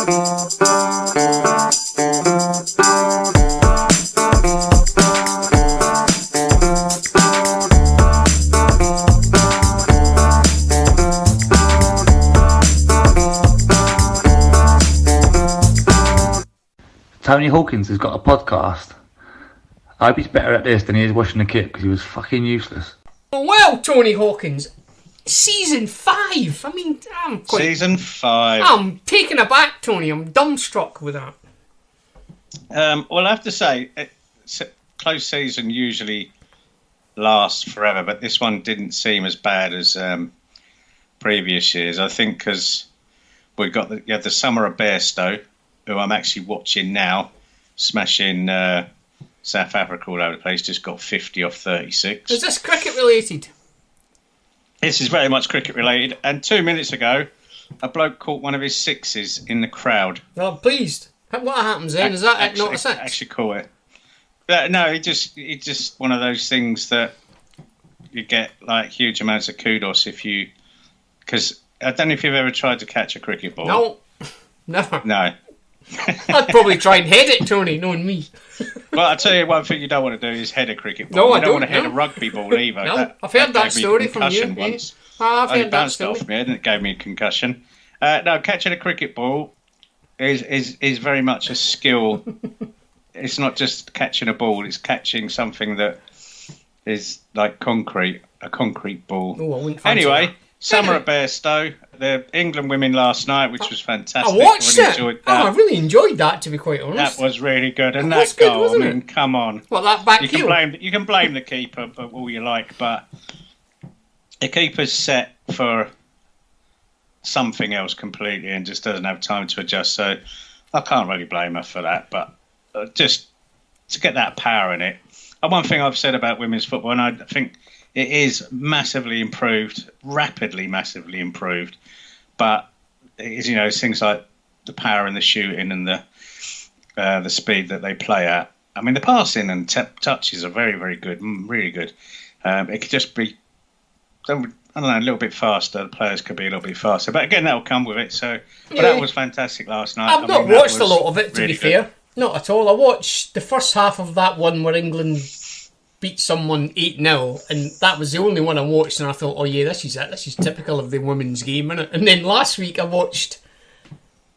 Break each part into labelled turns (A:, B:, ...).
A: Tony Hawkins has got a podcast. I hope he's better at this than he is washing the kit, because he was fucking useless.
B: Well, Tony Hawkins, season 5. I mean,
C: Season 5.
B: I'm taken aback, Tony. I'm dumbstruck with that.
C: Well, I have to say, close season usually lasts forever, but this one didn't seem as bad as previous years. I think because we got the Summer of Bairstow, who I'm actually watching now, smashing South Africa all over the place, just got 50 off 36.
B: Is this cricket related?
C: This is very much cricket related. And 2 minutes ago, a bloke caught one of his sixes in the crowd.
B: Well, I'm pleased. What happens then? Is that not a six?
C: Actually caught it. No, he just one of those things that you get like huge amounts of kudos if you... Because I don't know if you've ever tried to catch a cricket ball.
B: No, never.
C: No.
B: I'd probably try and head it, Tony, knowing me.
C: Well, I'll tell you one thing you don't want to do is head a cricket ball.
B: No, I
C: don't want to head
B: no.
C: a rugby ball either.
B: No, I've heard that story from you.
C: Once.
B: I've heard
C: It
B: that
C: bounced
B: story.
C: off me and it gave me a concussion. No, catching a cricket ball is very much a skill. It's not just catching a ball, it's catching something that is like a concrete ball.
B: Oh, I wouldn't fancy
C: Anyway,
B: that.
C: Summer at Bairstow, the England women last night, which was fantastic.
B: I watched
C: really
B: it.
C: enjoyed that.
B: I really enjoyed that, to be quite honest.
C: That was really good, and
B: was
C: that
B: good,
C: goal.
B: wasn't
C: I mean,
B: it?
C: come on.
B: Well, that back
C: You can blame the keeper, but all you like, but the keeper's set for something else completely and just doesn't have time to adjust. So I can't really blame her for that, but just to get that power in it. And one thing I've said about women's football, and I think it is massively improved, rapidly massively improved, but it is, it's things like the power in the shooting and the speed that they play at. I mean, the passing and touches are very, very good, really good. It could just be, I don't know, a little bit faster. The players could be a little bit faster. But again, that will come with it. So, but that was fantastic last night.
B: I've not watched a lot of it, to
C: really
B: be fair. Not at all. I watched the first half of that one where England beat someone 8-0, and that was the only one I watched, and I thought, oh yeah, this is it. This is typical of the women's game, innit? And then last week I watched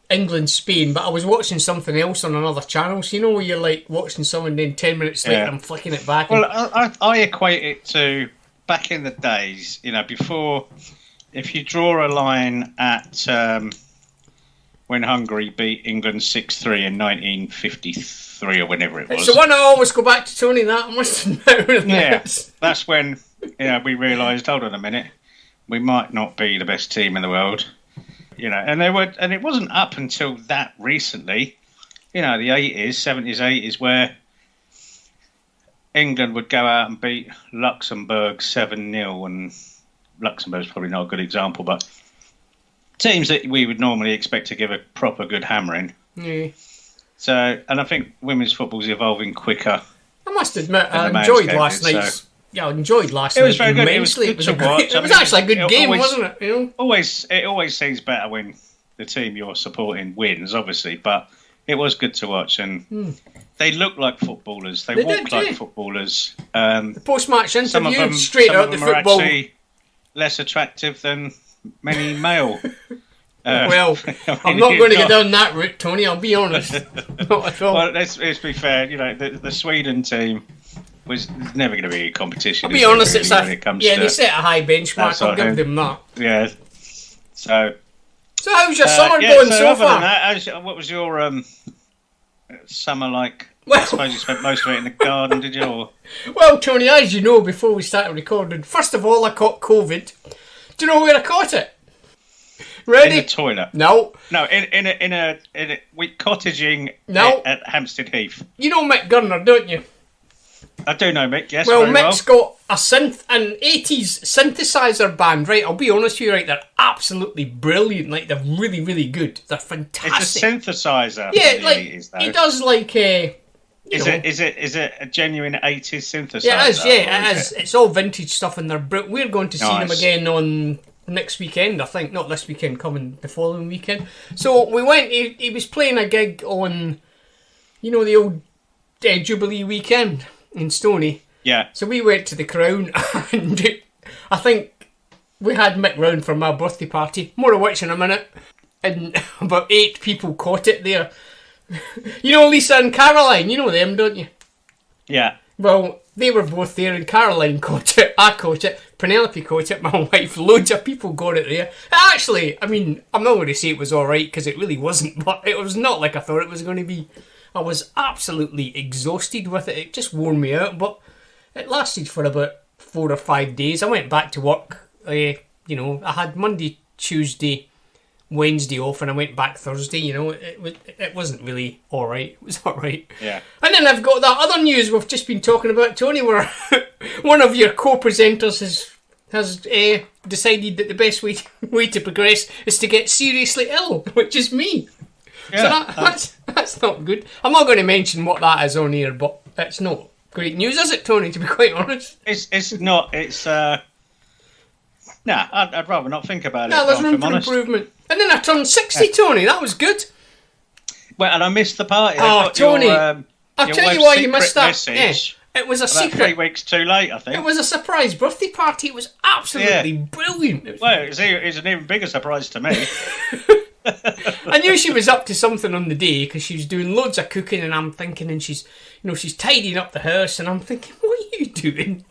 B: England-Spain, but I was watching something else on another channel. So where you're like watching someone, then 10 minutes later I'm flicking it back.
C: Well, I equate it to back in the days, before, if you draw a line at when Hungary beat England 6-3 in 1953 or whenever it was.
B: It's the one I always go back to, Tony, that I must admit.
C: Yeah, that's when we realised, hold on a minute, we might not be the best team in the world. And it wasn't up until that recently, the 80s, 70s, 80s, where England would go out and beat Luxembourg 7-0, and Luxembourg's probably not a good example, but teams that we would normally expect to give a proper good hammering.
B: Yeah.
C: So, and I think women's football's evolving quicker.
B: I must admit, I enjoyed last night's. Yeah, I enjoyed last night.
C: It was very good.
B: Immensely.
C: It was good to watch.
B: It was actually a good game, wasn't it?
C: It always seems better when the team you're supporting wins, obviously, but it was good to watch, and they look like footballers. They walk like footballers.
B: The post-match interview,
C: some of them,
B: straight out the football.
C: Are actually less attractive than many male.
B: Well, I'm not going to go down that route, Tony. I'll be honest. Not at all.
C: Well, let's be fair. The Sweden team was never going to be a competition.
B: I'll be honest.
C: Really,
B: they set a high benchmark. I'll give them that.
C: Yeah. So
B: how's your summer going so far?
C: That, what was your summer like? Well, I suppose you spent most of it in the garden, did you? Or?
B: Well, Tony, as you know, before we started recording, first of all, I caught COVID. Do you know where I caught it? Ready?
C: In the toilet.
B: No,
C: in a cottaging at Hampstead Heath.
B: You know Mick Gurner, don't you?
C: I do know Mick, yes.
B: Well, Mick's got an 80s synthesizer band, right? I'll be honest with you, right? They're absolutely brilliant. Like, they're really, really good. They're fantastic.
C: It's a synthesizer.
B: Yeah, like, 80s, he does like
C: Is it a genuine 80s synthesizer?
B: Yeah, it is. Yeah, it is. It's all vintage stuff, and we're going to see them again on next weekend, I think. Not this weekend, coming the following weekend. So we went, he was playing a gig on, the old Jubilee weekend in Stoney.
C: Yeah.
B: So we went to the Crown, and I think we had Mick round for my birthday party. More of which in a minute. And about 8 people caught it there. Lisa and Caroline, you know them, don't you?
C: Yeah.
B: Well, they were both there, and Caroline caught it, I caught it, Penelope caught it, my wife, loads of people got it there. Actually, I mean, I'm not going to say it was alright, because it really wasn't, but it was not like I thought it was going to be. I was absolutely exhausted with it. It just wore me out, but it lasted for about 4 or 5 days. I went back to work, I had Monday, Tuesday, Wednesday off, and I went back Thursday. It wasn't really alright. It was alright.
C: Yeah.
B: And then I've got that other news we've just been talking about, Tony, where one of your co-presenters has decided that the best way to progress is to get seriously ill, which is me.
C: Yeah.
B: So that's not good. I'm not going to mention what that is on here, but it's not great news, is it, Tony, to be quite honest?
C: It's not. It's... I'd rather not think about it.
B: No, there's room for improvement. And then I turned 60, Tony. That was good.
C: Well, and I missed the party.
B: Oh, Tony. I'll tell you why you missed that. Yeah, it was a
C: about
B: secret.
C: 3 weeks too late, I think.
B: It was a surprise birthday party. It was absolutely brilliant.
C: Well, it's an even bigger surprise to me.
B: I knew she was up to something on the day because she was doing loads of cooking, and I'm thinking, and she's tidying up the house, and I'm thinking, what are you doing?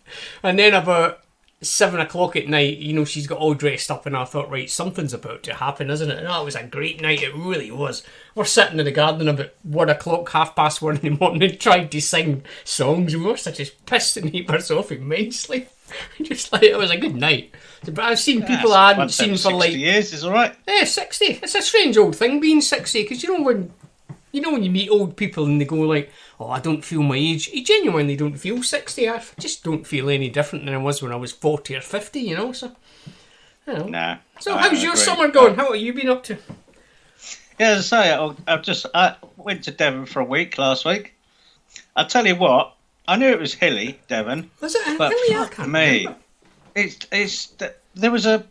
B: And then about 7 o'clock at night, she's got all dressed up, and I thought, right, something's about to happen, isn't it? And it was a great night, it really was. We're sitting in the garden about 1 o'clock, 1:30 in the morning, trying to sing songs, and we must have just pissed the neighbours off immensely. Just like, it was a good night. But I've seen people I hadn't seen for
C: 60 years is alright.
B: Yeah, 60. It's a strange old thing being 60, because when you meet old people and they go like, oh, I don't feel my age. You genuinely don't feel 60. I just don't feel any different than I was when I was 40 or 50, so.
C: Nah.
B: So how's your summer going? How have you been up to?
C: Yeah, as I say, I went to Devon for a week last week. I'll tell you what, I knew it was hilly, Devon.
B: Was it
C: but
B: hilly? I
C: fuck
B: can't
C: me.
B: remember.
C: There was so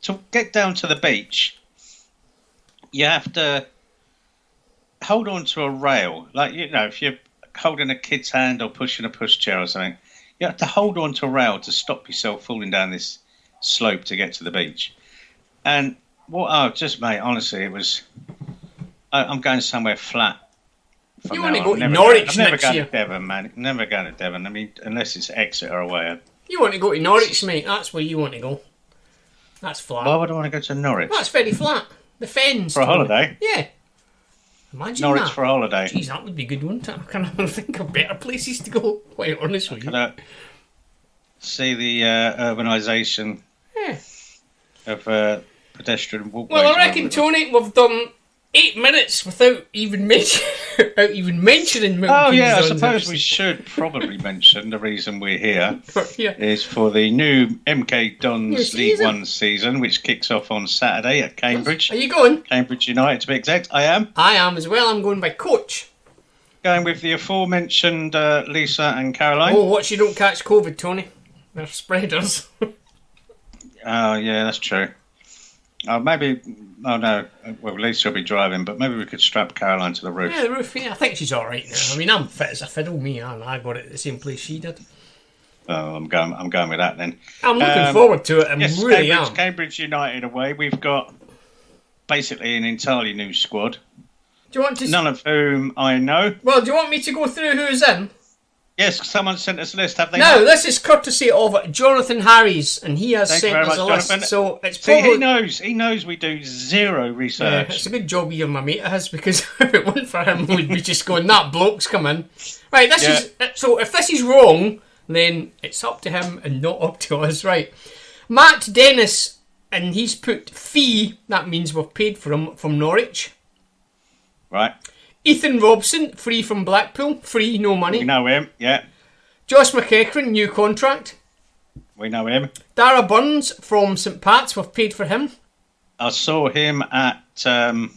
C: to get down to the beach, you have to hold on to a rail. Like, if you're holding a kid's hand or pushing a pushchair or something, you have to hold on to a rail to stop yourself falling down this slope to get to the beach. And mate, honestly, it was... I'm going somewhere flat.
B: You want to go to Norwich next year?
C: I'm never going to Devon, man. Never going to Devon. I mean, unless it's Exeter away.
B: You want to go to Norwich, mate. That's where you want to go. That's flat.
C: Why would I want to go to Norwich?
B: That's very flat. The fens.
C: For a holiday?
B: Yeah. Imagine
C: Norwich
B: that.
C: for a holiday.
B: Jeez, that would be good, wouldn't it? I can't think of better places to go, quite honest with you.
C: See the urbanisation of pedestrian walkways.
B: Well, I reckon, Tony, we've done 8 minutes without even mentioning Milton
C: Oh, yeah, I
B: Keynes
C: suppose we should probably mention the reason we're here
B: Yeah.
C: is for the new MK Dons League
B: season.
C: 1 season, which kicks off on Saturday at Cambridge.
B: Are you going?
C: Cambridge United, to be exact. I am.
B: I am as well. I'm going by coach.
C: Going with the aforementioned Lisa and Caroline.
B: Oh, watch you don't catch COVID, Tony. They're spreaders.
C: Oh, yeah, that's true. Maybe... Oh, no. Well, Lisa will be driving, but maybe we could strap Caroline to the roof.
B: Yeah, the roof, yeah. I think she's all right now. I mean, I'm fit as a fiddle, me, and I got it at the same place she did.
C: Oh, I'm going with that, then.
B: I'm looking forward to it. I
C: yes,
B: really am.
C: Cambridge United away. We've got basically an entirely new squad.
B: Do you want to...
C: None of whom I know.
B: Well, do you want me to go through who's in?
C: Yes, someone sent us a list, have they?
B: No,
C: not?
B: this is courtesy of Jonathan Harries, and he has
C: Thank you
B: sent
C: very
B: us
C: much,
B: a list.
C: Jonathan.
B: So it's
C: See,
B: probably...
C: he knows we do zero
B: Yeah,
C: research.
B: it's a good job you and my mate has, because if it wasn't for him, we'd be just going, that bloke's come in. Right, this is... So if this is wrong, then it's up to him and not up to us, right? Matt Dennis, and he's put fee, that means we've paid for him, from Norwich.
C: Right.
B: Ethan Robson, free from Blackpool, free, no money.
C: We know him, yeah.
B: Josh McEachran, new contract.
C: We know him.
B: Dara Burns from St Pat's, we've paid for him.
C: I saw him at the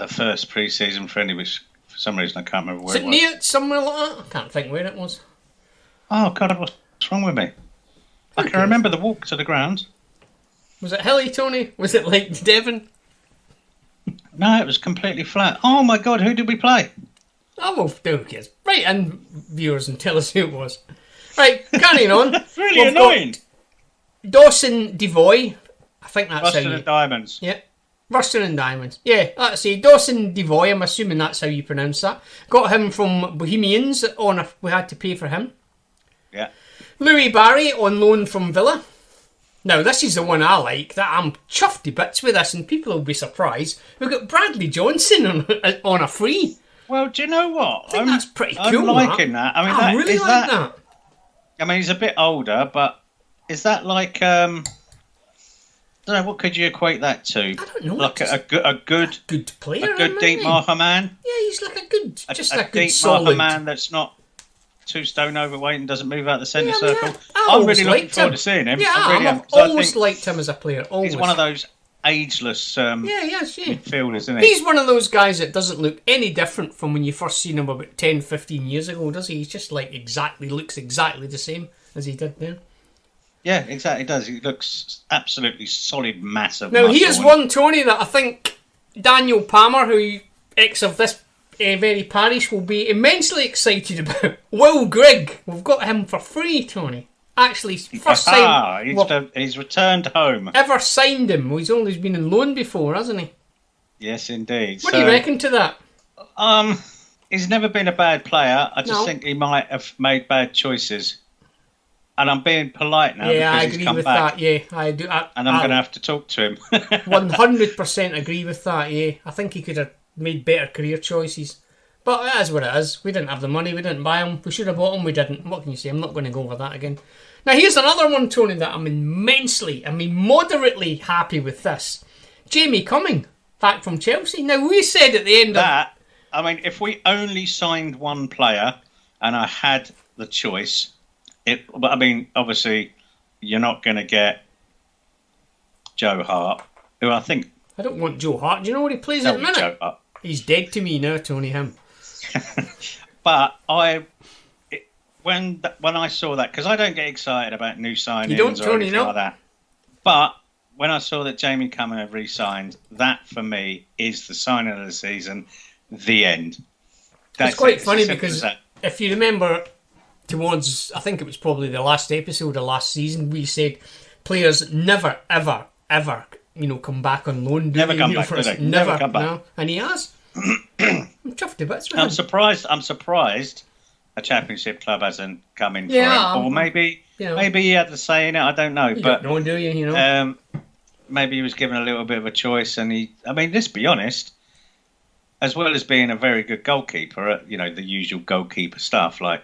C: first pre-season friendly, which for some reason I can't remember where it was.
B: St. Neots, somewhere like that? I can't think where it was.
C: Oh, God, what's wrong with me? I can remember the walk to the ground.
B: Was it hilly, Tony? Was it like Devon?
C: No, it was completely flat. Oh my God, who did we play?
B: Oh, well, who cares? Right, and viewers, and tell us who it was. Right, carrying on.
C: That's really annoying.
B: Dawson Devoy. I think that's
C: Ruston
B: how you...
C: and Diamonds.
B: Yeah. Ruston and Diamonds. Yeah, let's see. Dawson Devoy, I'm assuming that's how you pronounce that. Got him from Bohemians. We had to pay for him.
C: Yeah.
B: Louis Barry on loan from Villa. Now, this is the one I like. That I'm chuffed to bits with this, and people will be surprised. We've got Bradley Johnson on a free.
C: Well, do you know what?
B: I think that's pretty cool.
C: I'm liking that. I mean,
B: I really like that.
C: I mean, he's a bit older, but is that like... I don't know, what could you equate that to?
B: I don't know.
C: Like a good
B: player.
C: A good deep marker man?
B: Yeah, he's like a good
C: deep
B: good solid
C: marker man that's not 2 stone overweight and doesn't move out the centre circle.
B: I
C: I'm really looking forward to seeing him.
B: Yeah,
C: I really
B: I've always liked him as a player. Always.
C: He's one of those ageless midfielders, isn't he?
B: He's one of those guys that doesn't look any different from when you first seen him about 10, 15 years ago, does he? He's just like looks exactly the same as he did then.
C: Yeah, exactly does. He looks absolutely solid, massive.
B: Now, here's one, Tony, that I think Daniel Palmer, who ex of this very parish, will be immensely excited about. Will Grigg. We've got him for free, Tony. Actually, first time...
C: he's returned home.
B: Ever signed him. Well, he's only been on loan before, hasn't he?
C: Yes, indeed.
B: What do you reckon to that?
C: He's never been a bad player. I just think he might have made bad choices. And I'm being polite now.
B: Yeah, I
C: because
B: agree
C: he's come
B: with
C: back,
B: that. Yeah, I do.
C: And I'm going to have to talk to him.
B: 100% agree with that. Yeah, I think he could have made better career choices. But it is what it is. We didn't have the money. We didn't buy him. We should have bought him. We didn't. What can you say? I'm not going to go over that again. Now, here's another one, Tony, that I'm moderately happy with this. Jamie Cumming, back from Chelsea. Now, we said at the end
C: that, I mean, if we only signed one player and I had the choice, but I mean, obviously, you're not going to get Joe Hart, who I think...
B: I don't want Joe Hart. Do you know what he plays at the minute?
C: Joe Hart.
B: He's dead to me now, Tony, him.
C: But when I saw that, because I don't get excited about new signings or anything like that. But when I saw that Jamie Cumming had re-signed, that for me is the signing of the season, the end.
B: It's quite funny because if you remember towards, I think it was probably the last episode of last season, we said players never, ever, ever, come back on loan.
C: Never come back, do they? Never come back.
B: No. And he has. I'm chuffed a bit.
C: I'm surprised a championship club hasn't come in for him. Or maybe he had the say in it, I don't know.
B: You don't know, do you?
C: Maybe he was given a little bit of a choice, and let's be honest, as well as being a very good goalkeeper, the usual goalkeeper stuff like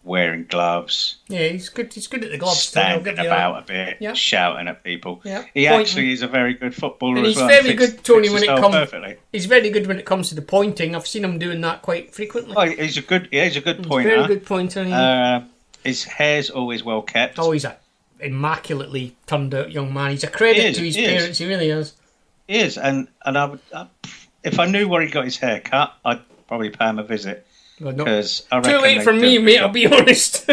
C: wearing gloves.
B: Yeah, he's good. He's good at the gloves.
C: Standing about a bit, shouting at people.
B: Yeah.
C: He actually is a very good footballer
B: as
C: well.
B: He's very good, Tony, when it comes.
C: Perfectly.
B: He's very good when it comes to the pointing. I've seen him doing that quite frequently.
C: Oh, he's a good pointer.
B: Very good pointer. Yeah.
C: His hair's always well kept.
B: Oh, he's a immaculately turned out young man. He's a credit to his parents. He really is. He
C: is, and I would, if I knew where he got his hair cut, I'd probably pay him a visit. Because
B: too late for me, mate. I'll be honest.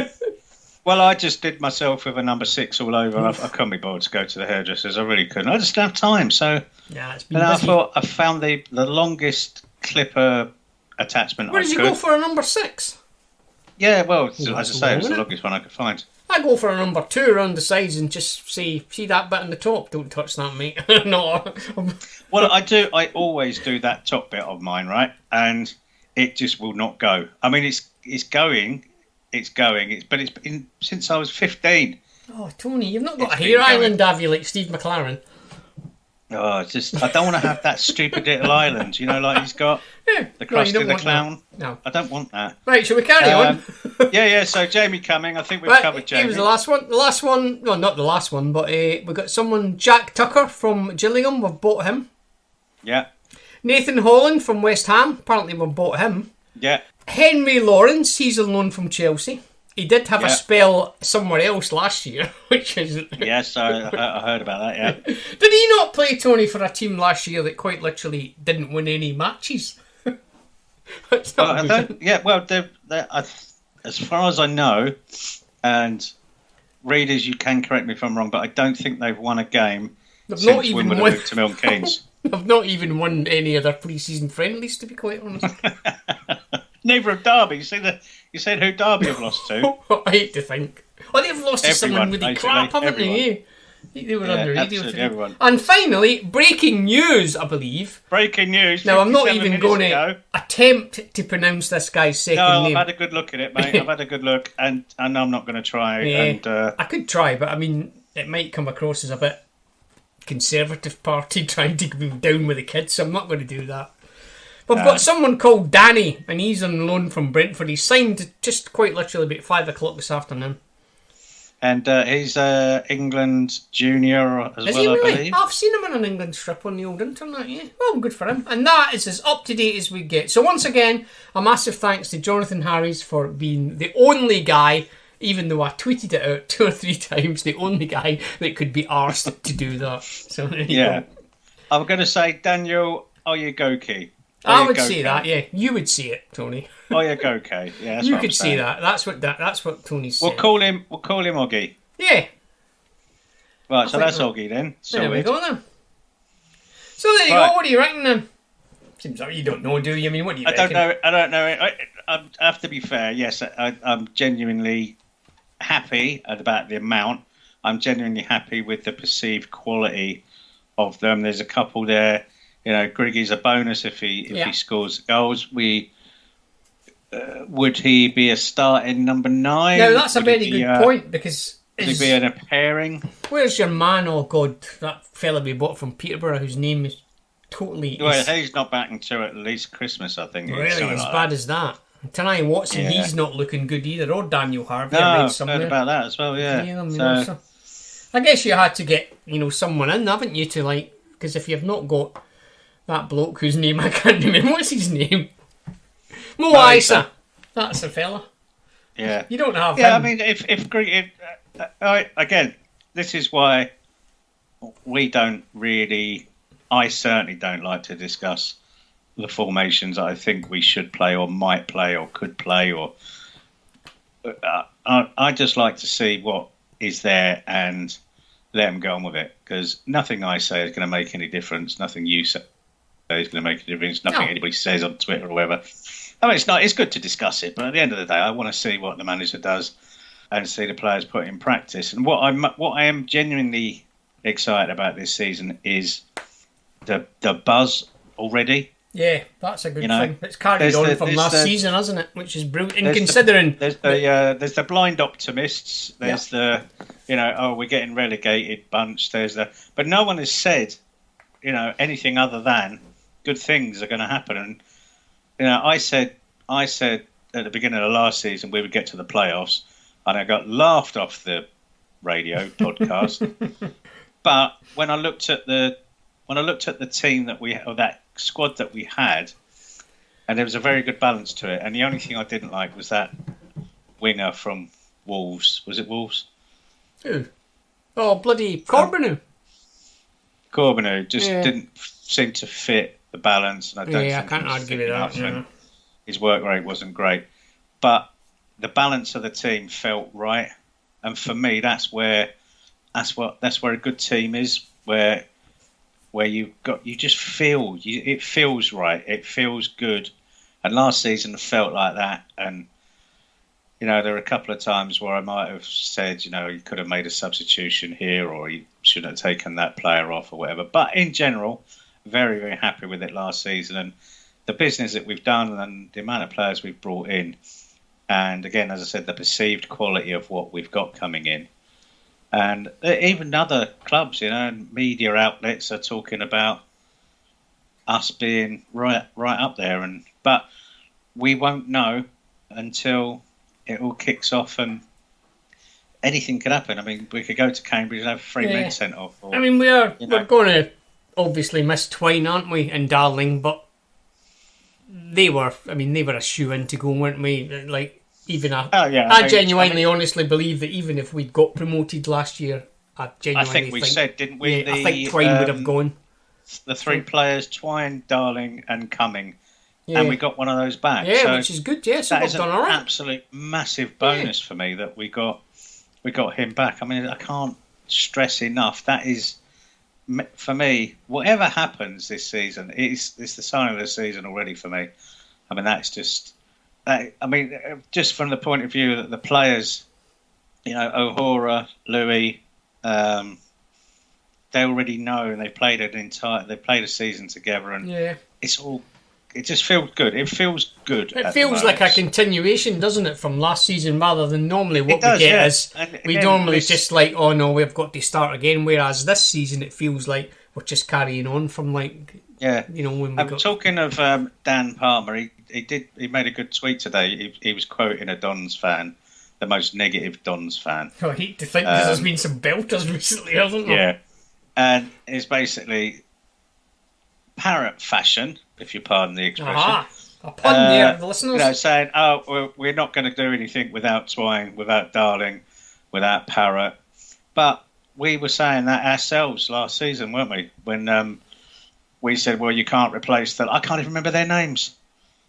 C: Well, I just did myself with a number 6 all over. I couldn't be bothered to go to the hairdressers. I really couldn't. I just didn't have time. So,
B: it's been busy.
C: I thought I found the longest clipper attachment.
B: Where did you go for a number 6?
C: Yeah, well, as I say, it was the longest one I could find.
B: I go for a number 2 around the sides and just see that bit in the top. Don't touch that, mate. No.
C: Well, I do. I always do that top bit of mine, right? And it just will not go. I mean, it's going. But it's been since I was 15.
B: Oh, Tony, you've not got a hair island, have you, like Steve McLaren?
C: Oh, it's just I don't want to have that stupid little island, like he's got the Krusty the Clown.
B: No,
C: I don't want that.
B: Right, shall we carry on?
C: Yeah. So Jamie Cumming, I think we've covered Jamie.
B: He was the last one. The last one, well, not the last one, but we got someone, Jack Tucker from Gillingham. We've bought him.
C: Yeah.
B: Nathan Holland from West Ham. Apparently, we've bought him.
C: Yeah.
B: Henry Lawrence, he's on loan from Chelsea. He did have a spell somewhere else last year, which is...
C: Yes, I heard about that, yeah.
B: Did he not play, Tony, for a team last year that quite literally didn't win any matches?
C: As far as I know, and readers, you can correct me if I'm wrong, but I don't think they've won a game
B: They've
C: since
B: not even
C: Wimbledon
B: won.
C: moved to Milton Keynes.
B: I've not even won any other pre-season friendlies, to be quite honest.
C: Neither have Derby. You said who Derby have lost to?
B: I hate to think. Oh, they've lost to someone really
C: basically,
B: crap, haven't
C: everyone.
B: they? They were under radio
C: absolutely
B: today.
C: everyone.
B: And finally, breaking news, I believe.
C: Breaking news.
B: Now, I'm not
C: 57
B: even going
C: minutes
B: to
C: ago.
B: attempt to pronounce this guy's second
C: No,
B: name.
C: I've had a good look at it, mate. I've had a good look, and I'm not going to try.
B: Yeah,
C: And
B: I could try, but I mean, it might come across as a bit Conservative Party trying to go down with the kids, so I'm not going to do that. But I've got someone called Danny, and he's on loan from Brentford. He signed just quite literally about 5 o'clock this afternoon.
C: And he's England junior as
B: Is
C: well,
B: he
C: I
B: really?
C: believe.
B: I've seen him in an England strip on the old internet, yeah. Well, good for him. And that is as up-to-date as we get. So once again, a massive thanks to Jonathan Harries for being the only guy, even though I tweeted it out 2 or 3 times, the only guy that could be arsed to do that. So there you go.
C: I'm going to say Daniel Oyegoke.
B: I would say that, yeah. You would see it, Tony.
C: Oyegoke. Yeah, that's
B: You
C: what
B: could
C: I'm
B: say
C: saying.
B: that. That's what Tony's
C: We'll
B: saying.
C: call him Oggy.
B: Yeah.
C: Right, so
B: think
C: that's
B: that-
C: Oggy then.
B: There we
C: Sorted.
B: go then. So there you
C: Right.
B: go. What do you reckon then? Seems like you don't know, do you? I mean, what do you
C: I
B: reckon?
C: don't know. I have to be fair. Yes, I'm genuinely happy about the amount. I'm genuinely happy with the perceived quality of them. There's a couple there. You know, Griggy's a bonus if he scores goals. Would he be a starting number 9?
B: Now, that's a
C: Would
B: very
C: he be,
B: good point, because
C: Would he be in a pairing?
B: where's your man? Oh, God, that fella we bought from Peterborough whose name is totally...
C: Well, he's not back until at least Christmas, I think.
B: really
C: something
B: as
C: like
B: bad
C: that.
B: as that. Tanai Watson,
C: Yeah.
B: he's not looking good either, or Daniel Harvey.
C: No,
B: I read
C: I've
B: somewhere.
C: heard about that as well, yeah.
B: So, I guess you had to get, someone in, haven't you, to because if you've not got that bloke whose name I can't remember, what's his name? Mo Isa. That's the fella.
C: Yeah.
B: You don't have
C: Yeah,
B: him.
C: I mean, if Greg, again, this is why we don't really. I certainly don't like to discuss the formations I think we should play or might play or could play. Or I just like to see what is there and let them go on with it, because nothing I say is going to make any difference. Nothing you say is going to make a difference. Nothing anybody says on Twitter or whatever. I mean, it's good to discuss it, but at the end of the day, I want to see what the manager does and see the players put in practice. And what I am genuinely excited about this season is the buzz already.
B: Yeah, that's a good
C: You know,
B: thing. It's carried
C: there's
B: on
C: the-
B: from
C: there's
B: last
C: the-
B: season, hasn't it? Which is brilliant. And
C: There's
B: considering...
C: there's the blind optimists. There's the we're getting relegated bunch. But no one has said anything other than good things are going to happen. And I said at the beginning of the last season we would get to the playoffs, and I got laughed off the radio podcast. But when I looked at the team that squad that we had, and there was a very good balance to it. And the only thing I didn't like was that winger from Wolves. Was it Wolves?
B: Who? Oh, bloody Corbeanu.
C: Corbeanu just didn't seem to fit the balance, and I don't think
B: I can't
C: he was
B: argue
C: fit
B: with that.
C: enough,
B: Yeah.
C: and his work rate wasn't great. But the balance of the team felt right, and for me, that's where a good team is, where you just feel it feels right, it feels good. And last season felt like that, and there were a couple of times where I might have said, you could have made a substitution here, or you shouldn't have taken that player off, or whatever. But in general, very, very happy with it last season, and the business that we've done, and the amount of players we've brought in, and again, as I said, the perceived quality of what we've got coming in. And even other clubs, and media outlets are talking about us being right up there. But we won't know until it all kicks off, and anything could happen. I mean, we could go to Cambridge and have 3 men sent off. Or,
B: I mean, we're going to obviously miss Twine, aren't we, and Darling? But they were a shoe-in to go, weren't we? I genuinely, honestly believe that even if we'd got promoted last year, I
C: think we said, didn't we?
B: Yeah, I think Twine would have gone.
C: The 3 players, Twine, Darling, and Cumming, and we got one of those back.
B: Yeah,
C: so
B: which is good. Yeah, so
C: that
B: we've
C: is an
B: done all right.
C: absolute massive bonus for me that we got we got him back. I mean, I can't stress enough. That is, for me, whatever happens this season, it's the sign of the season already for me. I mean, that's just. I mean, just from the point of view that the players, O'Hara, Louis, they already know, and they played a season together, and it's all. It just feels good. It feels good.
B: It feels like a continuation, doesn't it, from last season, rather than normally what we get is we normally just like, oh no, we've got to start again. Whereas this season, it feels like we're just carrying on from when we got.
C: Talking of Dan Palmer, he made a good tweet today. He was quoting a Dons fan, the most negative Dons fan.
B: I hate to think there's been some belters recently, hasn't there?
C: Yeah, and it's basically parrot fashion, if you pardon the expression.
B: A pun there, the listeners.
C: Saying, we're not going to do anything without Twine, without Darling, without Parrot. But we were saying that ourselves last season, weren't we? When we said, well, you can't replace them. I can't even remember their names.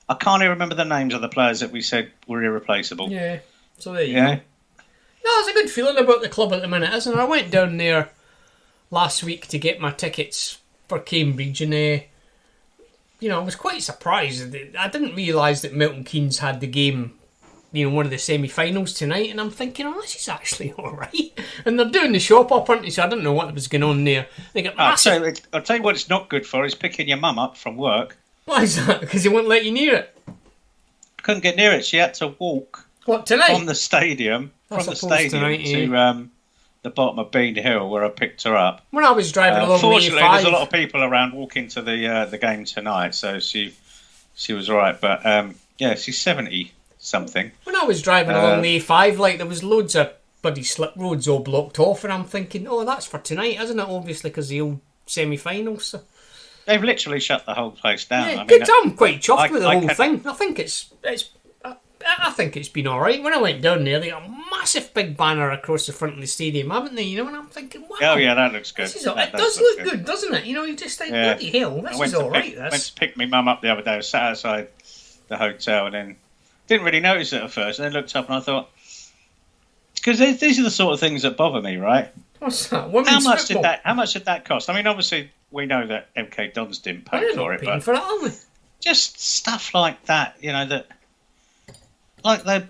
C: I can't even remember the names of the players that we said were irreplaceable.
B: Yeah, so there you go. No, there's a good feeling about the club at the minute, isn't it? I went down there last week to get my tickets for Cambridge, and I was quite surprised. I didn't realise that Milton Keynes had the game, one of the semi-finals tonight, and I'm thinking, this is actually all right. And they're doing the shop up, aren't they? So I don't know what was going on there. They got massive...
C: I'll tell you what it's not good for, is picking your mum up from work.
B: Why is that? Because he won't let you near it?
C: Couldn't get near it. She had to walk...
B: What, tonight?
C: From the stadium, tonight, to the bottom of Bean Hill, where I picked her up.
B: When I was driving along the A5...
C: Fortunately, there's a lot of people around walking to the game tonight, so she was all right. But, she's 70-something.
B: When I was driving along the A5, there was loads of bloody slip roads all blocked off, and I'm thinking, that's for tonight, isn't it? Obviously, because the old semi-finals. So.
C: They've literally shut the whole place down.
B: Yeah, I'm quite chuffed with the whole thing. I think I think it's been all right. When I went down there, they got a massive big banner across the front of the stadium, haven't they? And I'm thinking, wow.
C: Oh yeah, that looks good.
B: It does look good, doesn't it? You just think, bloody hell, this is all right.
C: I went to pick my mum up the other day. I was sat outside the hotel and then didn't really notice it at first. And then looked up and I thought, because these are the sort of things that bother me, right?
B: What's that?
C: How much did that cost? I mean, obviously we know that MK Dons didn't pay for it, but
B: for it, are we?
C: Just stuff like that, that. Like the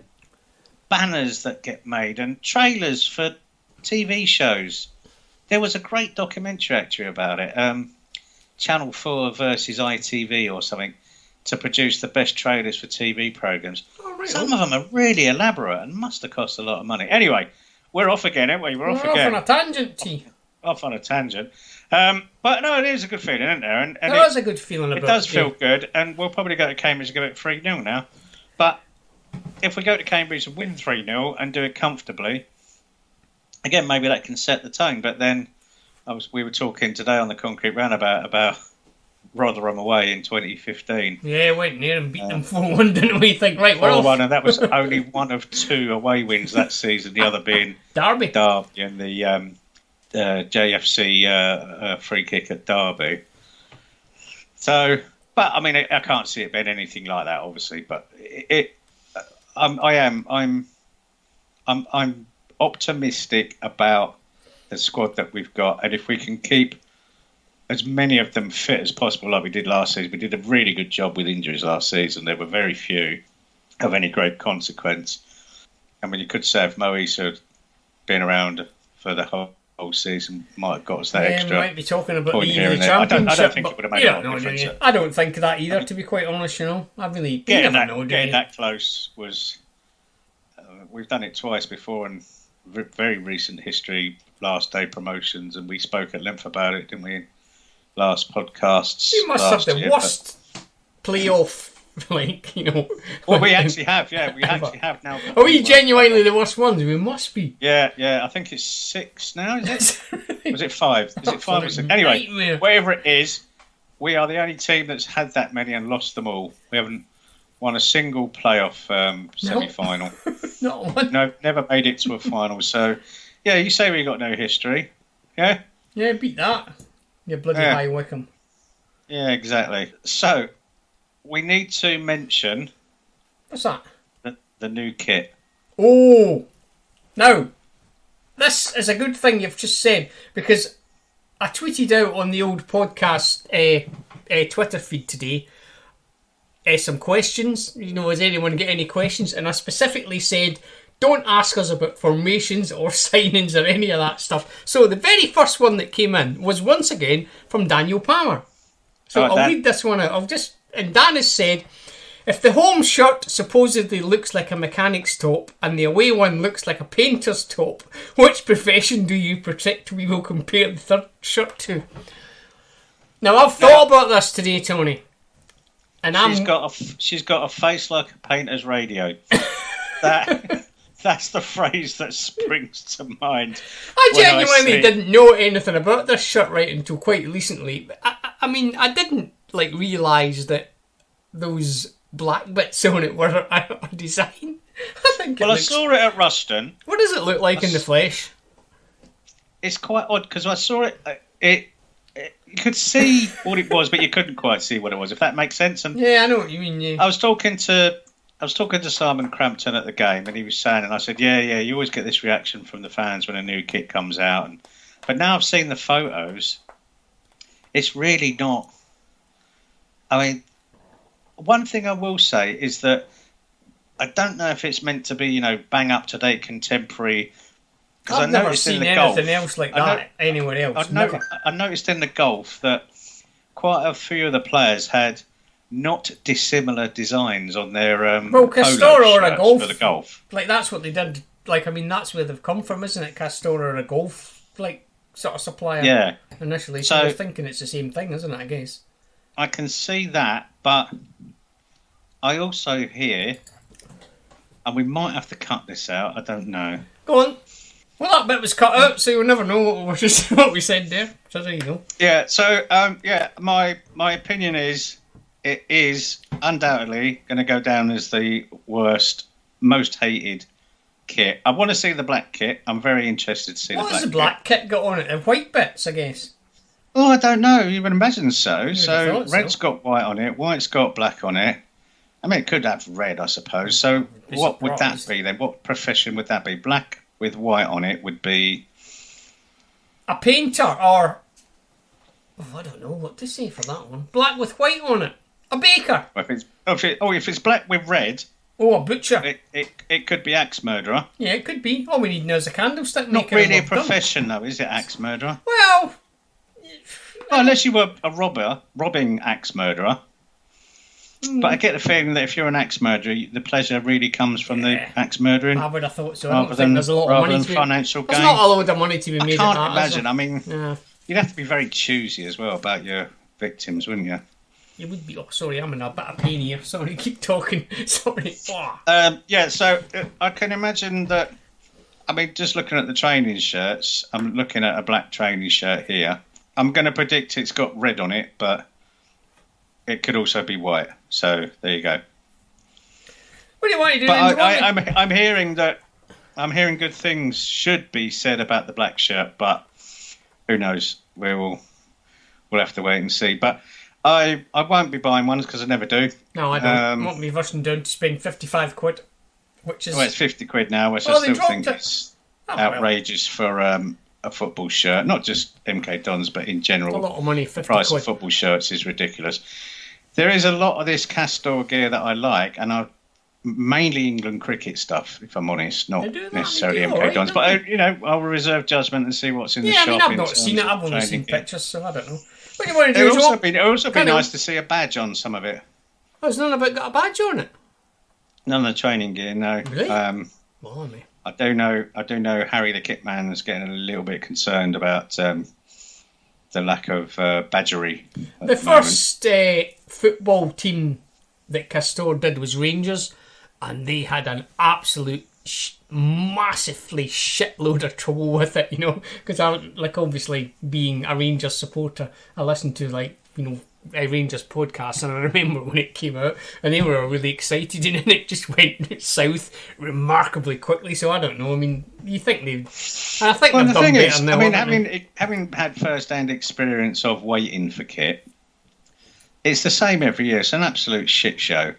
C: banners that get made and trailers for TV shows. There was a great documentary actually about it. Channel 4 versus ITV or something to produce the best trailers for TV programmes. Oh, really? Some of them are really elaborate and must have cost a lot of money. Anyway, we're off again, aren't we? We're off again.
B: On a tangent, T.
C: Off on a tangent. But no, it is a good feeling, isn't there? And
B: there is a good feeling about it.
C: It does feel good, and we'll probably go to Cambridge and give it 3-0 now. But if we go to Cambridge and win 3-0 and do it comfortably, again, maybe that can set the tone. But then we were talking today on the Concrete Roundabout about Rotherham away in 2015.
B: Yeah, went near and beat them 4-1, didn't we? Think, right, we're
C: 4-1, and that was only one of 2 away wins that season, the other being
B: Derby
C: and the JFC free kick at Derby. So, but I mean, I can't see it being anything like that, obviously. But I'm optimistic about the squad that we've got, and if we can keep as many of them fit as possible, like we did last season. We did a really good job with injuries last season. There were very few of any great consequence. I mean, you could say if Moise had been around for the whole season, might have got us that extra.
B: Might be talking about
C: point
B: the
C: here and there.
B: Championship.
C: I don't think it would have made a lot of difference.
B: I don't think that either, to be quite honest. I really
C: getting that close was. We've done it twice before in very recent history. Last day promotions, and we spoke at length about it, didn't we? Last podcasts.
B: You must have the worst playoff,
C: Well, we actually have, We actually have now.
B: Are we genuinely the worst ones? We must be.
C: Yeah. I think it's 6 now, is it? Was it 5? Is it 5 or 6? Anyway, whatever it is, we are the only team that's had that many and lost them all. We haven't won a single playoff semi-final.
B: Not one.
C: No, never made it to a final. So, yeah, you say we got no history. Yeah?
B: Yeah, beat that. You bloody high Wycombe.
C: Yeah, exactly. So, we need to mention...
B: What's that?
C: The new kit.
B: Oh! Now, this is a good thing you've just said, because I tweeted out on the old podcast Twitter feed today some questions. Has anyone got any questions? And I specifically said, don't ask us about formations or signings or any of that stuff. So the very first one that came in was once again from Daniel Palmer. So I'll read this one out. And Dan has said, if the home shirt supposedly looks like a mechanic's top and the away one looks like a painter's top, which profession do you predict we will compare the third shirt to? Now, I've thought about this today, Tony. And
C: she's got a face like a painter's radio. That's the phrase that springs to mind.
B: I genuinely didn't know anything about this shirt right until quite recently. I mean, I didn't realise that those black bits on it were a design. I
C: saw it at Ruston.
B: What does it look like in the flesh?
C: It's quite odd because I saw it. You could see what it was, but you couldn't quite see what it was. If that makes sense. And
B: yeah, I know what you mean. Yeah.
C: I was talking to Simon Crampton at the game, and he was saying, and I said, yeah, you always get this reaction from the fans when a new kit comes out. But now I've seen the photos, it's really not. I mean, one thing I will say is that I don't know if it's meant to be, bang up to date contemporary. Because
B: I've never seen anything else like that anywhere else.
C: I noticed in the golf that quite a few of the players had not dissimilar designs on their
B: Castoro or a golf
C: for the golf.
B: Like that's what they did. Like, I mean, that's where they've come from, isn't it? Castoro or a golf sort of supplier.
C: Yeah.
B: Initially, so they're thinking it's the same thing, isn't it? I guess.
C: I can see that, but I also hear, and we might have to cut this out. I don't know.
B: Go on. Well, that bit was cut out, so you'll never know what we said there. So there you go.
C: Yeah. So my opinion is it is undoubtedly going to go down as the worst, most hated kit. I want to see the black kit. I'm very interested to see the black kit. What has the
B: black kit got on it? The white bits, I guess.
C: Oh, I don't know. You would imagine so. So red's got white on it. White's got black on it. I mean, it could have red, I suppose. So what would that be then? What profession would that be? Black with white on it would be
B: a painter, or I don't know what to say for that one. Black with white on it, a baker.
C: If it's black with red,
B: a butcher.
C: It could be axe murderer.
B: Yeah, it could be. All we need now is a candlestick
C: maker. Not really a profession, though, is it? Axe murderer. Well, unless you were a robbing axe murderer. But I get the feeling that if you're an axe murderer, the pleasure really comes from the axe murdering.
B: I would have thought so. I don't think there's a lot of money to be
C: financial gain.
B: There's not a lot of money to be made.
C: I can't imagine. I mean, you'd have to be very choosy as well about your victims, wouldn't you?
B: You would be. Oh, sorry, I'm in a bit of pain here. Sorry, keep talking. Sorry.
C: So I can imagine that. I mean, just looking at the training shirts, I'm looking at a black training shirt here. I'm going to predict it's got red on it, but it could also be white. So there you go.
B: What do you want to do?
C: But I'm hearing that good things should be said about the black shirt, but who knows? We'll have to wait and see. But I won't be buying ones because I never do.
B: No, I don't. I won't be rushing down to spend £55, which is
C: it's £50 now, which I still think is outrageous for a football shirt. Not just MK Dons, but in general.
B: A lot of money.
C: The price of football shirts is ridiculous. There is a lot of this Castor gear that I like, and mainly England cricket stuff, if I'm honest, not necessarily MK Dons. But I'll reserve judgment and see what's in the shop.
B: Yeah, I mean, I've not seen it. I've only seen pictures, so I don't know. What do you want to do?
C: It would also be nice to see a badge on some of it.
B: Oh, has none of it got a badge on it?
C: None of the training gear, no.
B: Really?
C: Blimey. I do know Harry the Kitman is getting a little bit concerned about the lack of badgery.
B: The first football team that Castor did was Rangers, and they had an absolute massively shitload of trouble with it, because obviously being a Rangers supporter, I listened to a Rangers podcast, and I remember when it came out, and they were really excited, and it just went south remarkably quickly. So I don't know. I mean, you think I think they've done better now.
C: I mean, having had first-hand experience of waiting for kit, it's the same every year. It's an absolute shit show,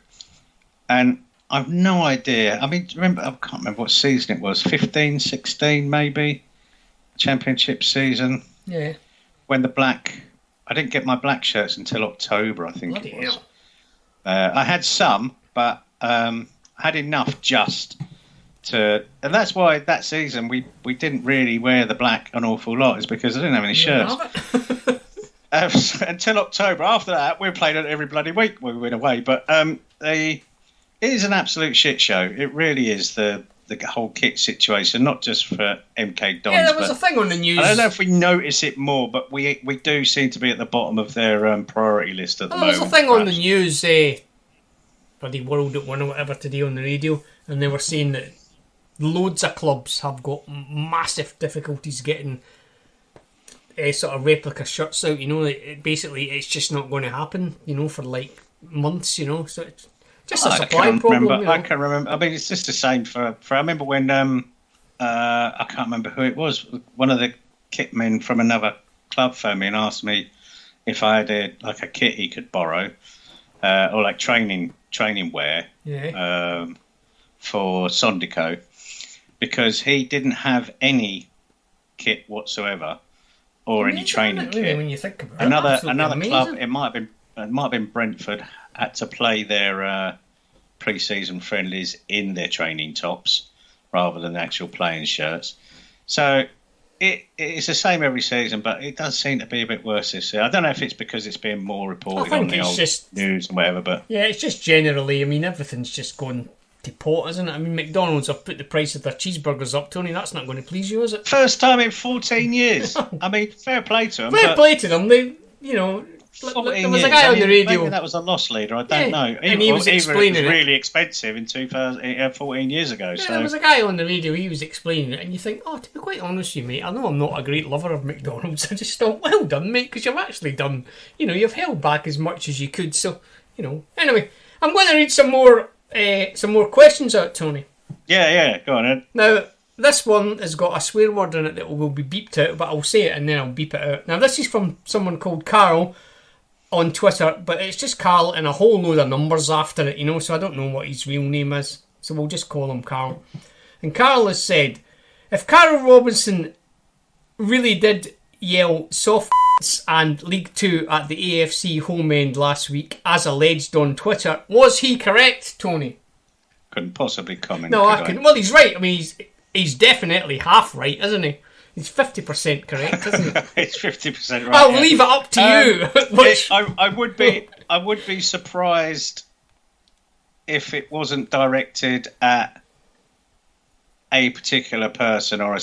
C: and I've no idea. I mean, I can't remember what season it was. 15, 16, maybe. championship season.
B: Yeah.
C: When I didn't get my black shirts until October, I think
B: Bloody
C: it was.
B: hell.
C: I had some, but I had enough just to... And that's why that season we didn't really wear the black an awful lot, is because I didn't have any shirts. Until October. After that, we played it every bloody week when we went away. But it is an absolute shit show. It really is, the whole kit situation, not just for MK Dons.
B: Yeah, there was a thing on the news.
C: I don't know if we notice it more, but we do seem to be at the bottom of their priority list at the moment.
B: There was a thing on the news, bloody World at One or whatever today on the radio, and they were saying that loads of clubs have got massive difficulties getting sort of replica shirts out. Basically it's just not going to happen. For like months. So it's just a supply problem.
C: I can't remember. I mean, it's just the same for. I remember when I can't remember who it was. One of the kit men from another club phoned me and asked me if I had a kit he could borrow, or like training wear, for Sondico, because he didn't have any kit whatsoever or any training kit.
B: When you think about
C: another
B: amazing.
C: club, it might have been Brentford, had to play their pre-season friendlies in their training tops rather than actual playing shirts. So it's the same every season, but it does seem to be a bit worse this year. I don't know if it's because it's being more reported on the old news and whatever, but
B: yeah, it's just generally. I mean, everything's just gone to pot, isn't it? I mean, McDonald's have put the price of their cheeseburgers up, Tony. That's not going to please you, is it?
C: First time in 14 years. I mean, fair play to them.
B: Fair play to them. They, there was a guy on the radio.
C: Maybe that was a loss leader. I don't know.
B: And he was explaining
C: it was really expensive in 14 years ago.
B: Yeah,
C: so
B: there was a guy on the radio. He was explaining it, and you think, to be quite honest with you, mate, I know I'm not a great lover of McDonald's. I just thought, well done, mate, because you've actually done. You've held back as much as you could. So, Anyway, I'm going to read some more questions out, Tony.
C: Yeah. Go on, Ed.
B: Now, this one has got a swear word in it that will be beeped out, but I'll say it and then I'll beep it out. Now, this is from someone called Carl on Twitter, but it's just Carl and a whole load of numbers after it, so I don't know what his real name is, so we'll just call him Carl. And Carl has said, if Carl Robinson really did yell soft and League 2 at the AFC home end last week, as alleged on Twitter, was he correct, Tony?
C: Couldn't possibly comment.
B: No, I couldn't. Well, he's right. I mean, he's definitely half right, isn't he? He's 50% correct, isn't he?
C: It's 50% right.
B: I'll leave it up to you.
C: I would be surprised if it wasn't directed at a particular person or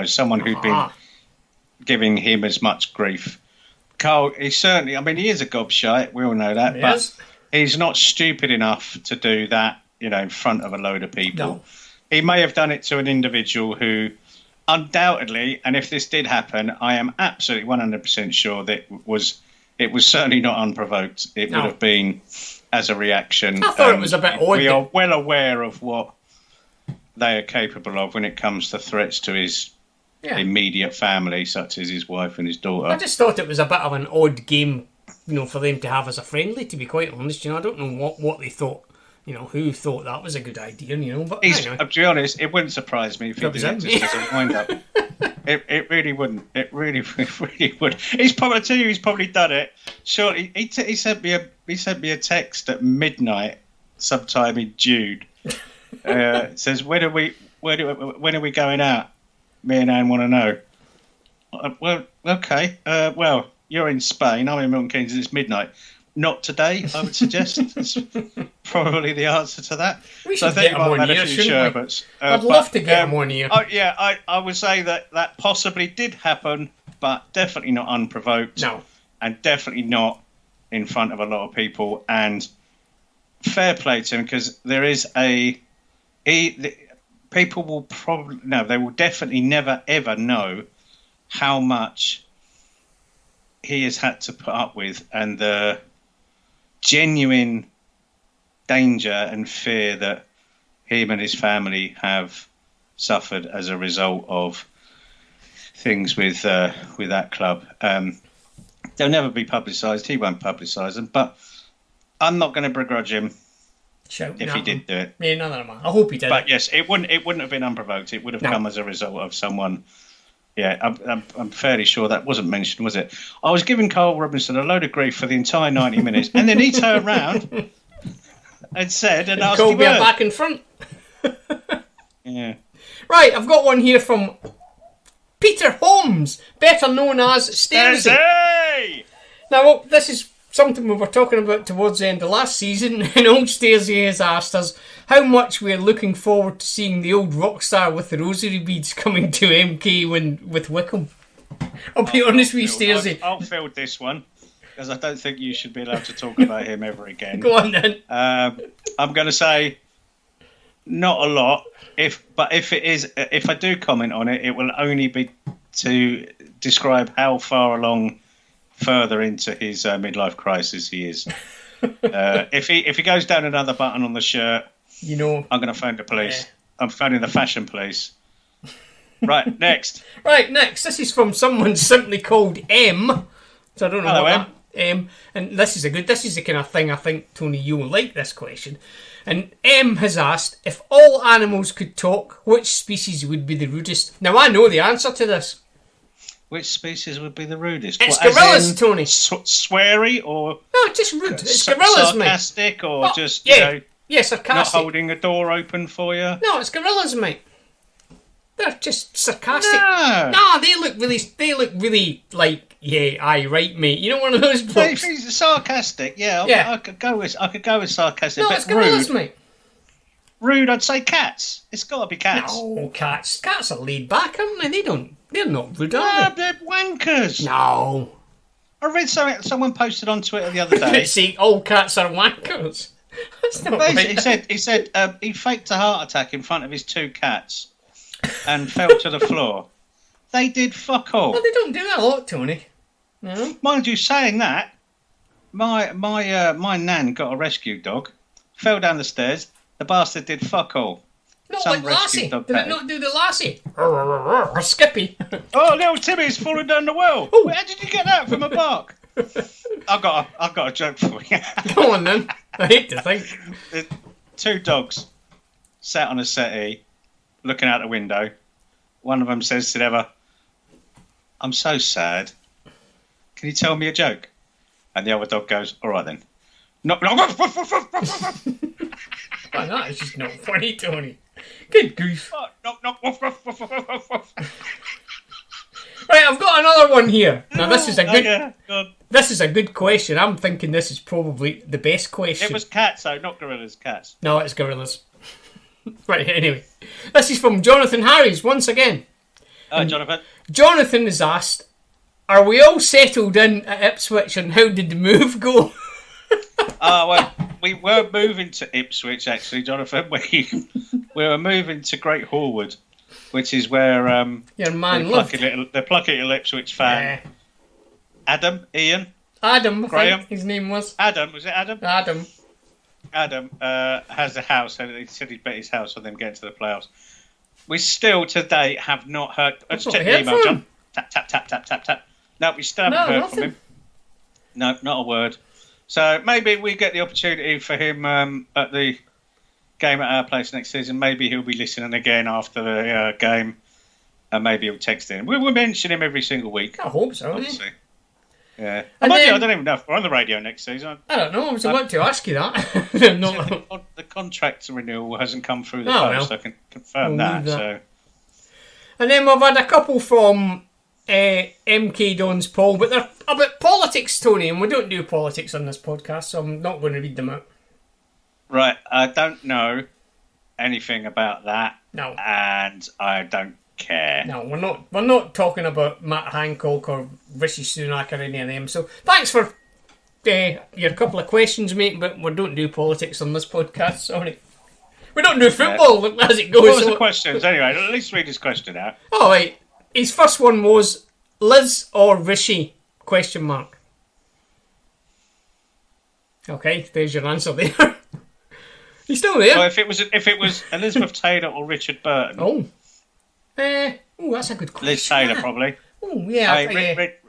C: someone who'd been giving him as much grief. Carl, he is a gobshite. We all know that, but he's not stupid enough to do that, in front of a load of people.
B: No.
C: He may have done it to an individual who, undoubtedly, and if this did happen, I am absolutely 100% sure that it was certainly not unprovoked. It would have been as a reaction.
B: I thought it was a bit odd.
C: We are well aware of what they are capable of when it comes to threats to his immediate family, such as his wife and his daughter.
B: I just thought it was a bit of an odd game, for them to have as a friendly, to be quite honest. I don't know what they thought. Who thought that was a good idea, but
C: to be honest, it wouldn't surprise me if he did it just as a wind-up. It really wouldn't. It really would. He's probably done it. Surely, he sent me a text at midnight, sometime in June. It says, when are we going out? Me and Anne want to know. Well, okay. Well, you're in Spain. I'm in Milton Keynes. It's midnight. Not today, I would suggest. That's probably the answer to that.
B: We should get him on here, shouldn't we? I'd love to get him on here.
C: I would say that possibly did happen, but definitely not unprovoked.
B: No.
C: And definitely not in front of a lot of people. And fair play to him, because there is people will probably... No, they will definitely never, ever know how much he has had to put up with, and the genuine danger and fear that him and his family have suffered as a result of things with that club. They'll never be publicised. He won't publicise them, but I'm not going to begrudge him if he did do it.
B: Yeah, no, I hope he did.
C: But yes, it wouldn't have been unprovoked. It would have come as a result of someone Yeah, I'm fairly sure that wasn't mentioned, was it? I was giving Carl Robinson a load of grief for the entire 90 minutes, and then he turned round and said a nasty
B: called me a
C: word.
B: back in front.
C: Yeah.
B: Right, I've got one here from Peter Holmes, better known as Stairsy.
C: Stairsy!
B: Now, this is something we were talking about towards the end of last season, and old Stairsy has asked us how much we're looking forward to seeing the old rock star with the rosary beads coming to MK with Wickham. I'll be honest with you, Stairsy.
C: I'll field this one, because I don't think you should be allowed to talk about him ever again.
B: Go on then.
C: I'm going to say not a lot. If I do comment on it, it will only be to describe how far along further into his midlife crisis he is. If he goes down another button on the shirt, I'm going to phone the police. Yeah. I'm phoning the fashion police. Right, next.
B: This is from someone simply called M. So I don't know.
C: Hello,
B: what M. And this is the kind of thing I think, Tony, you will like this question. And M has asked, if all animals could talk, which species would be the rudest? Now, I know the answer to this.
C: Which species would be the rudest?
B: It's gorillas, Tony.
C: Sweary or...
B: No, just rude. It's gorillas, mate.
C: Sarcastic or just,
B: sarcastic.
C: Not holding a door open for you?
B: No, it's gorillas, mate. They're just sarcastic.
C: No,
B: they look really like, yeah, aye, right, mate. You know, one of those blokes.
C: If he's sarcastic, I could go with sarcastic.
B: No,
C: but
B: it's gorillas,
C: rude,
B: mate.
C: Rude, I'd say cats. It's got to be cats.
B: No, cats. Cats are laid back, aren't they? They're not rude, are they?
C: They're wankers.
B: No.
C: I read something someone posted on Twitter the other day.
B: See, all cats are wankers. That's not right.
C: He said he faked a heart attack in front of his two cats and fell to the floor. They did fuck all.
B: Well, they don't do that a lot, Tony. No.
C: Mind you, saying that, my nan got a rescue dog, fell down the stairs. The bastard did fuck all.
B: Not
C: Some
B: like Lassie. Did it not do the Lassie? Or Skippy.
C: Oh, little Timmy's falling down the well.
B: Ooh.
C: How did you get that from a bark? I've got a joke for you.
B: Go on then. I hate to think.
C: The two dogs sat on a settee, looking out the window. One of them says to the other, "I'm so sad. Can you tell me a joke?" And the other dog goes, "All right then." No.
B: Well, that is just not funny, Tony. Good grief. Right, I've got another one here. Now this is this is a good question. I'm thinking this is probably the best question.
C: It was cats, though, not gorillas. Cats.
B: No, it's gorillas. Right, anyway. This is from Jonathan Harries, once again.
C: Hi, Jonathan.
B: Jonathan has asked, are we all settled in at Ipswich and how did the move go?
C: Well, we were moving to Ipswich, actually, Jonathan. We were moving to Great Horwood, which is where
B: your man lived.
C: The plucky little Ipswich fan.
B: Yeah.
C: Ian?
B: Adam,
C: Graham?
B: I think his name was.
C: Adam, was it Adam?
B: Adam
C: has a house, and he said he'd bet his house on them getting to the playoffs. We still, to date, have not heard... Let's check the email, John. Tap, tap, tap, tap, tap, tap. No, we still haven't heard from him. No, not a word. So maybe we get the opportunity for him at the game at our place next season. Maybe he'll be listening again after the game, and maybe he'll text in. We will mention him every single week.
B: I hope so.
C: Obviously. Yeah.
B: I
C: don't even know if we're on the radio next season.
B: I don't know. I was about to ask you that.
C: The contract renewal hasn't come through the post, so I can confirm that. So.
B: And then we've had a couple from MK Don's poll, but they're about politics, Tony, and we don't do politics on this podcast, so I'm not going to read them out.
C: Right, I don't know anything about that.
B: No.
C: And I don't care.
B: No, we're not talking about Matt Hancock or Rishi Sunak or any of them. So thanks for your couple of questions, mate, but we don't do politics on this podcast, sorry. We don't do football as it goes.
C: What was the questions anyway? At least read his question out.
B: Oh, right. His first one was Liz or Rishi? ? Okay, there's your answer there. He's still there.
C: Well, if it was Elizabeth Taylor or Richard Burton.
B: That's a good question.
C: Liz Taylor, probably.
B: Oh, yeah.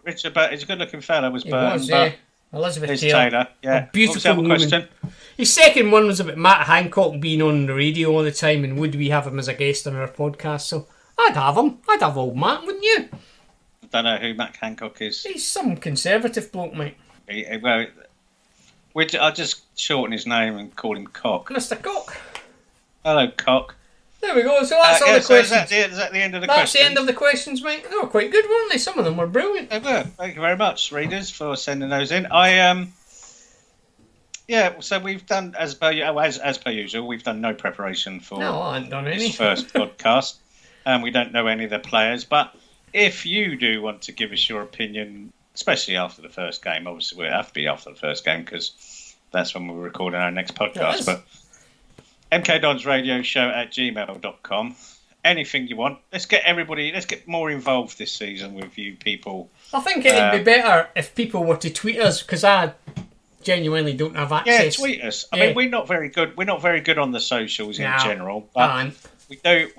C: Richard Burton, he's a good-looking fella, was Burton.
B: Was,
C: but
B: Elizabeth
C: Liz
B: Taylor.
C: Yeah.
B: A beautiful woman. Question. His second one was about Matt Hancock being on the radio all the time, and would we have him as a guest on our podcast? So I'd have him. I'd have old Matt, wouldn't you?
C: don't know who Matt Hancock is.
B: He's some conservative bloke, mate.
C: Well, I'll just shorten his name and call him Cock.
B: Mr. Cock.
C: Hello, Cock.
B: There we go. So that's all the
C: so
B: questions.
C: is that the end of the
B: That's
C: questions?
B: the end of the questions, mate. They were quite good, weren't they? Some of them were brilliant.
C: They were. Thank you very much, readers, for sending those in. Yeah, so we've done, as per usual, we've done no preparation for
B: No, I haven't done any.
C: this first podcast. We don't know any of the players, but if you do want to give us your opinion, especially after the first game, obviously we'll have to be after the first game because that's when we're recording our next podcast. But mkdonsradioshow@gmail.com. Anything you want. Let's get more involved this season with you people.
B: I think it'd be better if people were to tweet us, because I genuinely don't have access.
C: Yeah, tweet us. I mean, we're not very good. We're not very good on the socials in general, but we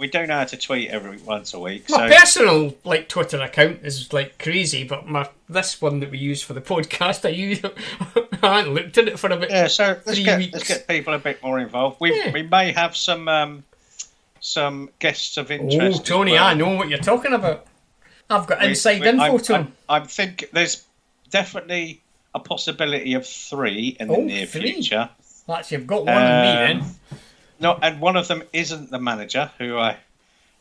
C: do know how to tweet every once a week.
B: My personal Twitter account is crazy, but this one that we use for the podcast, I haven't looked at it for a bit.
C: Yeah, so let's
B: 3 weeks.
C: Let's get people a bit more involved. We may have some guests of interest.
B: Oh, Tony,
C: well.
B: I know what you're talking about. I've got inside info to him.
C: I think there's definitely a possibility of 3 in the near future.
B: Actually, I've got one in me then.
C: No, and one of them isn't the manager, who I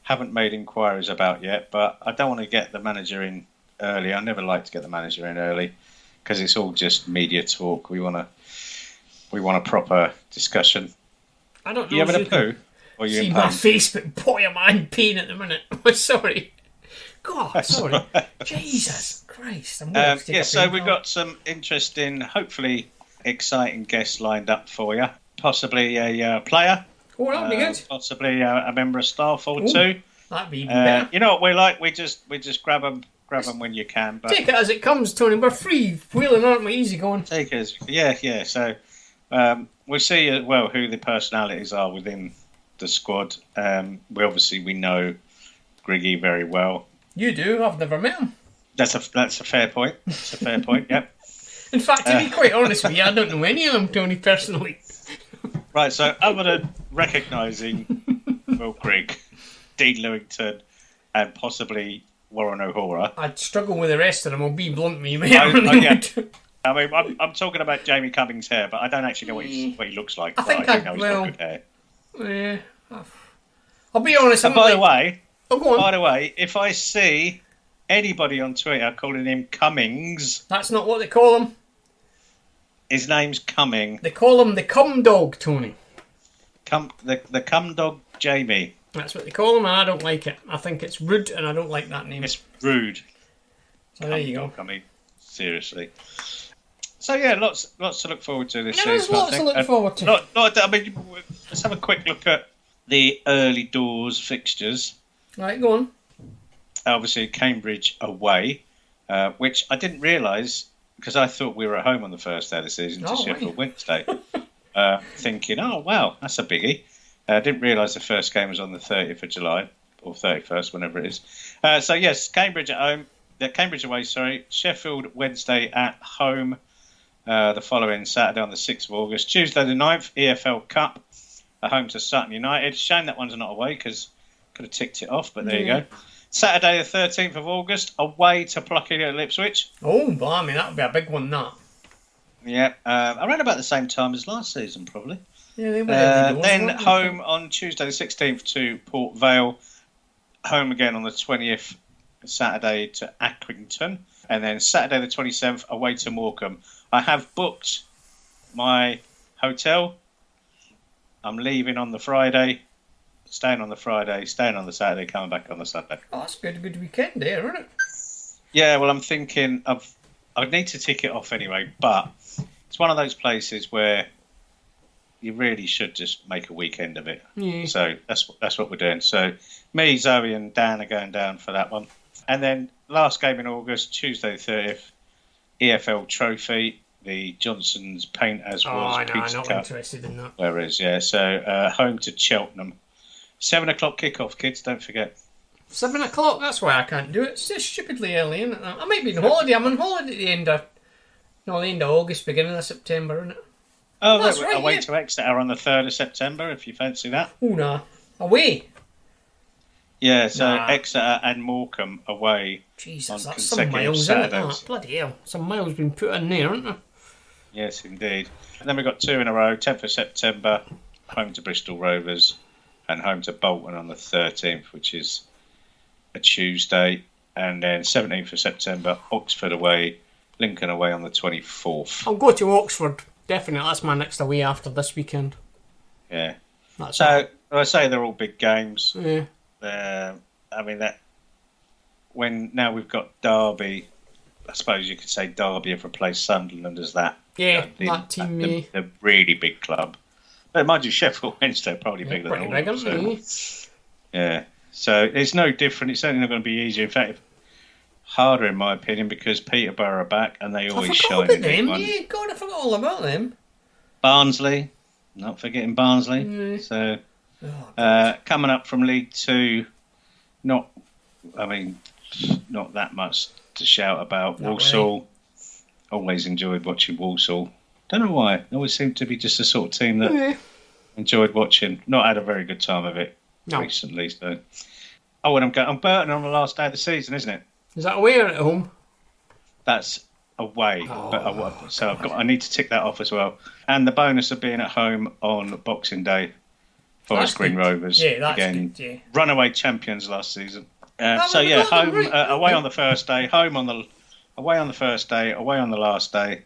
C: haven't made inquiries about yet, but I don't want to get the manager in early. I never like to get the manager in early because it's all just media talk. We want a proper discussion.
B: I don't know.
C: You having a poo? Or you
B: see
C: in
B: my
C: pain?
B: face, but boy, am I in pain at the minute. Sorry. God, sorry. Jesus Christ. I'm going to take a
C: so
B: pain
C: we've
B: pill.
C: got some interesting, hopefully exciting guests lined up for you. Possibly a player.
B: Oh, that'd be good.
C: Possibly a member of staff or two.
B: That'd be even better.
C: You know what we like? We just grab them when you can. But
B: Take it as it comes, Tony. We're free wheeling, aren't we? Easy going.
C: take us, yeah. So we'll see as well who the personalities are within the squad. We know Griggy very well.
B: You do. I've never met him.
C: That's a fair point. That's a fair point. Yep.
B: In fact, to be quite honest with you, I don't know any of them, Tony, personally.
C: Right, so other than recognising Will Grigg, Dean Lewington, and possibly Warren O'Hara,
B: I'd struggle with the rest of them. I'll be blunt with you, mate.
C: I mean, I'm talking about Jamie Cummings' hair, but I don't actually know what he looks like.
B: I think
C: know he's got good hair.
B: Yeah. I'll be honest.
C: And by the way,
B: go on.
C: if I see anybody on Twitter calling him Cummings,
B: That's not what they call him.
C: his name's Cumming.
B: They call him the cum dog, Tony.
C: The cum dog Jamie.
B: That's what they call him, and I don't like it. I think it's rude, and I don't like that name.
C: It's rude.
B: So there you go.
C: I mean, seriously. So yeah, lots to look forward to this season.
B: There's lots to look forward to.
C: Let's have a quick look at the early doors fixtures.
B: Right, go on.
C: Obviously, Cambridge away, which I didn't realise because I thought we were at home on the first day of the season to Sheffield Wednesday. Thinking, oh wow, that's a biggie. I didn't realise the first game was on the 30th of July or 31st, whenever it is. So yes, Cambridge at home. Cambridge away, sorry. Sheffield Wednesday at home. The following Saturday on the 6th of August. Tuesday the 9th, EFL Cup. At home to Sutton United. Shame that one's not away because could have ticked it off, but there you go. Saturday the 13th of August, away to Plucky at Ipswich.
B: Oh, blimey, that would be a big one, that.
C: Yeah, around about the same time as last season, probably.
B: Yeah, they were.
C: Then home on Tuesday the 16th to Port Vale. Home again on the 20th, Saturday to Accrington. And then Saturday the 27th, away to Morecambe. I have booked my hotel. I'm leaving on the Friday, staying on the Friday, staying on the Saturday, coming back on the Sunday.
B: Oh, that's good weekend there, isn't it?
C: Yeah, well, I'm thinking I'd need to tick it off anyway, but it's one of those places where you really should just make a weekend of it.
B: Yeah.
C: So that's what we're doing. So me, Zoe, and Dan are going down for that one. And then last game in August, Tuesday the 30th, EFL Trophy. The Johnson's Paint as was.
B: I know,
C: Pizza
B: I'm not
C: Cup.
B: interested in that.
C: Whereas, yeah, so home to Cheltenham. 7 o'clock kickoff, kids, don't forget.
B: 7 o'clock, that's why I can't do it. It's just stupidly early, isn't it? I might be on holiday. I'm on holiday at the end of August, beginning of September, isn't it?
C: Oh,
B: that's
C: right,
B: right,
C: away
B: yeah.
C: to Exeter on the 3rd of September, if you fancy that.
B: Oh, no. Away.
C: Yeah, so
B: Nah.
C: Exeter and Morecambe away
B: Jesus,
C: on
B: that's some
C: consecutive
B: miles, isn't it?
C: Saturdays.
B: That? Bloody hell. Some miles been put in there, aren't there?
C: Yes, indeed. And then we've got 2 in a row. 10th of September, home to Bristol Rovers, and home to Bolton on the 13th, which is a Tuesday. And then 17th of September, Oxford away, Lincoln away on the 24th.
B: I'll go to Oxford. Definitely. That's my next away after this weekend.
C: Yeah.
B: That's
C: So, I say they're all big games.
B: Yeah.
C: I mean, that when now we've got Derby, I suppose you could say Derby have replaced Sunderland as that.
B: Yeah, that team.
C: The really big club. But mind you, Sheffield Wednesday are probably bigger than all of them. Yeah. So it's no different. It's certainly not going to be easier. In fact, harder in my opinion because Peterborough are back and they always shine in big ones.
B: Yeah, God, I forgot all about them.
C: Barnsley, not forgetting Barnsley. So coming up from League Two, not that much to shout about.
B: Not
C: Walsall,
B: really.
C: always enjoyed watching Walsall. Don't know why. They always seemed to be just the sort of team that enjoyed watching. Not had a very good time of it recently. So, and I'm Burton on the last day of the season, isn't it?
B: Is that away or at home?
C: That's away, I need to tick that off as well. And the bonus of being at home on Boxing Day, Forest Green Rovers.
B: Yeah, that's
C: again,
B: good. Yeah.
C: runaway champions last season. Away on the first day, away on the first day, away on the last day.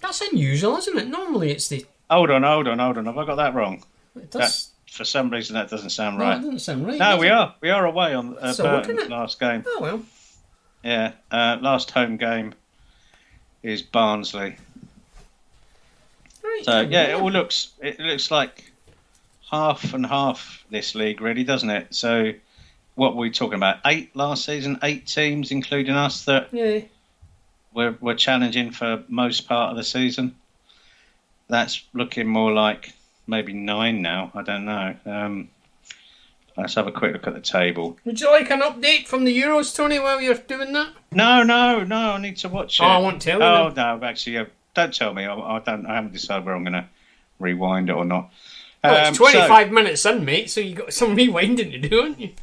B: That's unusual, isn't it? Normally it's the.
C: Hold on. Have I got that wrong?
B: It does.
C: For some reason, that doesn't sound
B: No,
C: right.
B: it doesn't sound right.
C: No, we are away on
B: So,
C: Burton's last game.
B: Oh well.
C: Yeah, last home game is Barnsley.
B: Right,
C: So yeah, it looks like half and half this league, really, doesn't it? So what were we talking about? 8 last season, 8 teams, including us, that were challenging for most part of the season. That's looking more like maybe 9 now. I don't know. Let's have a quick look at the table.
B: Would you like an update from the Euros, Tony, while you're doing that?
C: No, I need to watch it.
B: Oh, I won't tell you.
C: Oh, no, actually, don't tell me. I haven't decided whether I'm going to rewind it or not.
B: Well, it's 25 minutes in, mate, so you've got some rewinding to do, haven't you?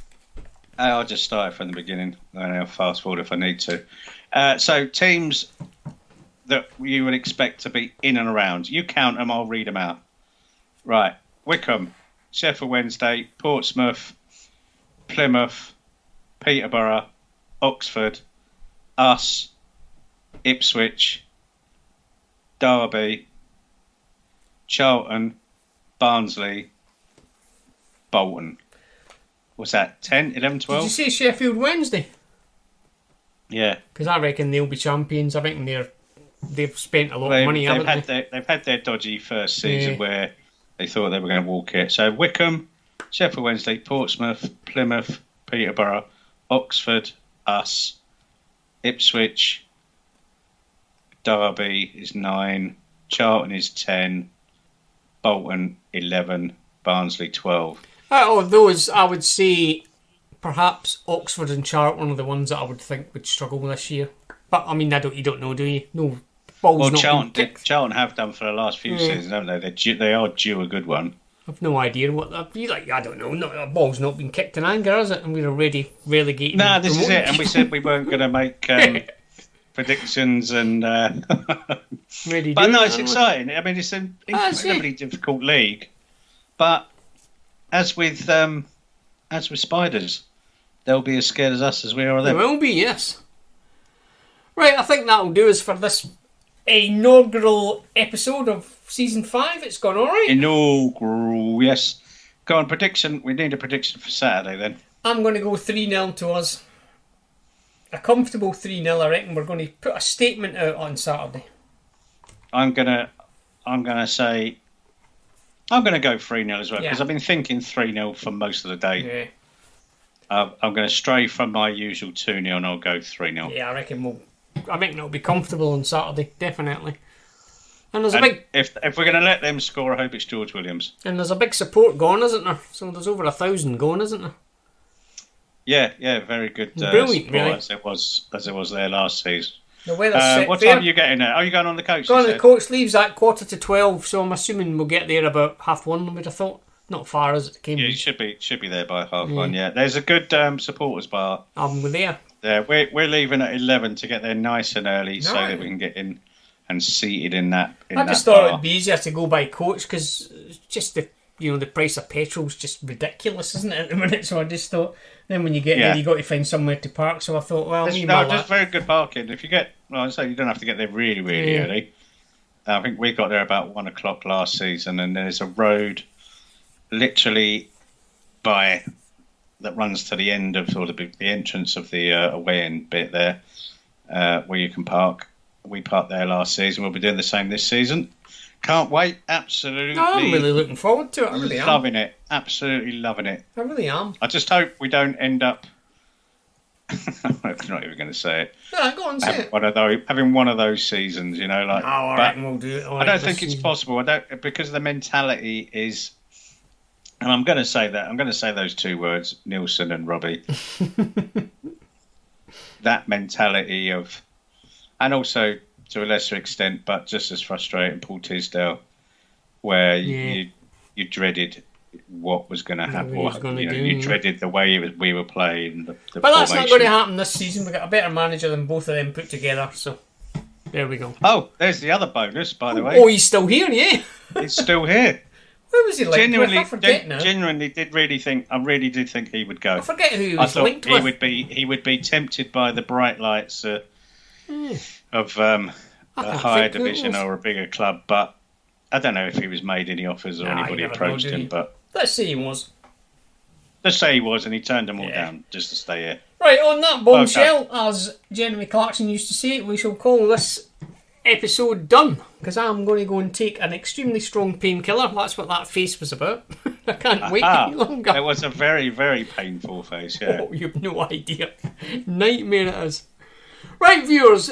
C: I'll just start from the beginning, and I'll fast forward if I need to. So, teams that you would expect to be in and around. You count them, I'll read them out. Right, Wycombe, Sheffield Wednesday, Portsmouth, Plymouth, Peterborough, Oxford, us, Ipswich, Derby, Charlton, Barnsley, Bolton. What's that, 10, 11, 12?
B: Did you say Sheffield Wednesday?
C: Yeah.
B: Because I reckon they'll be champions. I reckon they've spent a lot of money, haven't they?
C: They've had their dodgy first season where they thought they were going to walk it. So Wycombe, Sheffield Wednesday, Portsmouth, Plymouth, Peterborough, Oxford, us, Ipswich, Derby is 9, Charlton is 10, Bolton 11, Barnsley 12.
B: Out of those, I would say perhaps Oxford and Charlton are the ones that I would think would struggle this year. But I mean, you don't know, do you? No, balls not
C: Charlton,
B: been kicked.
C: Charlton have done for the last few seasons, haven't they? They are due a good one.
B: I've no idea what that'd be like. I don't know. No, a ball's not been kicked in anger, has it? And we're already relegated.
C: No, this is it. And we said we weren't going to make predictions and. But no, it's exciting. I mean, it's an incredibly difficult league, but as with Spiders, they'll be as scared as us as we are them.
B: They will be, yes. Right, I think that'll do us for this inaugural episode of Season 5. It's gone all right.
C: Inaugural, yes. Go on, prediction. We need a prediction for Saturday then. I'm
B: going to go 3-0 to us. A comfortable 3-0, I reckon. We're going to put a statement out on Saturday.
C: I'm gonna say I'm gonna go 3-0 as well because I've been thinking 3-0 for most of the day. Yeah. I'm gonna stray from my usual 2-0 and I'll go 3-0.
B: Yeah, I reckon it'll be comfortable on Saturday, definitely. And
C: if we're gonna let them score, I hope it's George Williams.
B: And there's a big support going, isn't there? So there's over 1,000 going, isn't there?
C: Yeah, very good.
B: Brilliant,
C: support,
B: really.
C: As it was there last season.
B: The weather's set
C: what
B: fair.
C: time are you getting there? Are you going on the coach?
B: Going on the coach leaves at 12:15, so I'm assuming we'll get there about 1:30. I would have thought. not far, is it?
C: Yeah,
B: Cambridge.
C: you should be there by 1:30. Yeah, there's a good supporters bar.
B: We're there.
C: Yeah, we're leaving at 11 to get there nice and early so that we can get in and seated in that.
B: I just thought it'd be easier to go by coach because just the price of petrol's just ridiculous, isn't it, at the minute? So I just thought, then when you get there, you got to find somewhere to park. So I thought, well,
C: there's very good parking. If you get, I say you don't have to get there really, really early. I think we got there about 1 o'clock last season, and there's a road literally that runs to the end of sort of the entrance of the away end bit there, where you can park. We parked there last season. We'll be doing the same this season. Can't wait. absolutely.
B: No, I'm really looking forward to it. I really am.
C: Loving it. Absolutely loving it.
B: I really am.
C: I just hope we don't end up. I'm not even going to say it.
B: No, go on, say it.
C: Having one of those seasons, like.
B: Oh, all right, we'll do it.
C: I don't think it's possible. Because the mentality is, and I'm going to say that. I'm going to say those two words, Nielsen and Robbie. That mentality of, and also to a lesser extent, but just as frustrating, Paul Tisdale, where you dreaded what was going to happen. You dreaded the way we were playing. The
B: but that's not going to happen this season. We've got a better manager than both of them put together. So there we go.
C: Oh, there's the other bonus, by the way.
B: Oh, he's still here, yeah.
C: He's still here.
B: Where was he linked
C: genuinely,
B: with? I forget now.
C: Genuinely did really think. I really did think he would go.
B: I forget who he was linked with.
C: He would be tempted by the bright lights of a higher division or a bigger club, but I don't know if he was made any offers or anybody approached him. But
B: let's say he was.
C: Let's say he was, and he turned them all down just to stay here.
B: Right, on that bombshell, as Jeremy Clarkson used to say, we shall call this episode done, because I'm going to go and take an extremely strong painkiller. That's what that face was about. I can't wait any longer.
C: It was a very, very painful face, yeah.
B: Oh, you've no idea. Nightmare it is. Right, viewers,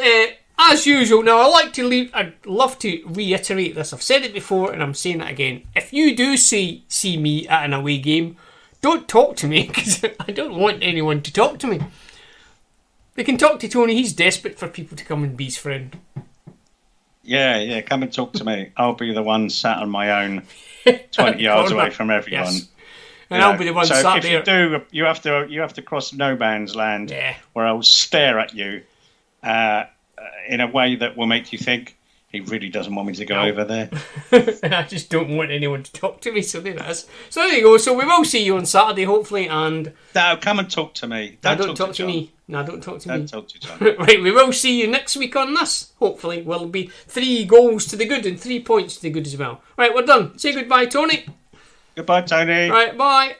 B: as usual, now I'd love to reiterate this. I've said it before and I'm saying it again. If you do see me at an away game, don't talk to me, because I don't want anyone to talk to me. They can talk to Tony. He's desperate for people to come and be his friend.
C: Yeah, come and talk to me. I'll be the one sat on my own 20 yards away from everyone.
B: Yes. And I'll be the one sat there.
C: So if you do, you have to cross no man's land where I'll stare at you in a way that will make you think, he really doesn't want me to go over there.
B: I just don't want anyone to talk to me, so there it is. So there you go. So we will see you on Saturday, hopefully, and...
C: No, come and talk to me.
B: Don't talk to me. No, don't talk to me.
C: Don't talk to John.
B: Right, we will see you next week on this. Hopefully, will be 3 goals to the good and 3 points to the good as well. Right, we're done. Say goodbye, Tony.
C: Goodbye, Tony.
B: Right, bye.